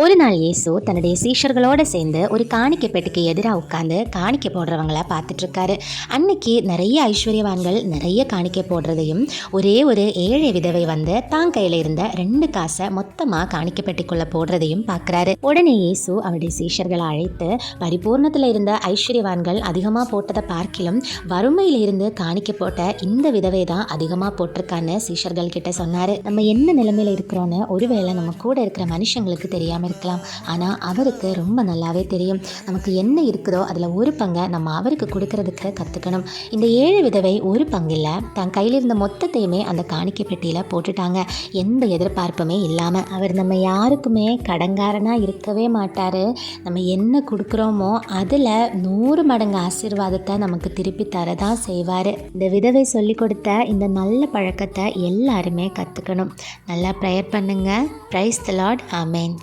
ஒரு நாள் இயேசு தன்னுடைய சீஷர்களோடு சேர்ந்து ஒரு காணிக்கை பெட்டிக்கு எதிராக உட்காந்து காணிக்கை போடுறவங்கள பார்த்துட்டு இருக்காரு. அன்னைக்கு நிறைய ஐஸ்வர்யவான்கள் நிறைய காணிக்கை போடுறதையும் ஒரே ஒரு ஏழை விதவை வந்து தான் கையில் இருந்த 2 காசை மொத்தமாக காணிக்கை பெட்டிக்குள்ள போடுறதையும் பார்க்குறாரு. உடனே இயேசு அவருடைய சீஷர்களை அழைத்து பரிபூர்ணத்தில் இருந்த ஐஸ்வர்யவான்கள் அதிகமாக போட்டதை பார்க்கிலும் வறுமையில் இருந்து காணிக்கை போட்ட இந்த விதவை தான் அதிகமாக போட்டிருக்கான்னு சீஷர்கள் கிட்ட சொன்னார். நம்ம என்ன நிலைமையில் இருக்கிறோன்னு ஒருவேளை நம்ம கூட இருக்கிற மனுஷங்களுக்கு தெரியாமல் இருக்கலாம். ஆனால் அவருக்கு ரொம்ப நல்லாவே தெரியும். நமக்கு என்ன இருக்குதோ அதில் ஒரு பங்கை நம்ம அவருக்கு கொடுக்கறதுக்கு கற்றுக்கணும். இந்த 7 விதவை ஒரு பங்கில் தன் கையில் இருந்த மொத்தத்தையுமே அந்த காணிக்கை பெட்டியில் போட்டுட்டாங்க, எந்த எதிர்பார்ப்புமே இல்லாமல். அவர் நம்ம யாருக்குமே கடங்காரனாக இருக்கவே மாட்டார். நம்ம என்ன கொடுக்குறோமோ அதில் 100 மடங்கு ஆசீர்வாதத்தை நமக்கு திருப்பி தரதான் செய்வார். இந்த விதவை சொல்லி கொடுத்த இந்த நல்ல பழக்கத்தை எல்லாருமே கற்றுக்கணும். நல்லா ப்ரேயர் பண்ணுங்க. Praise the Lord. ஆமென்.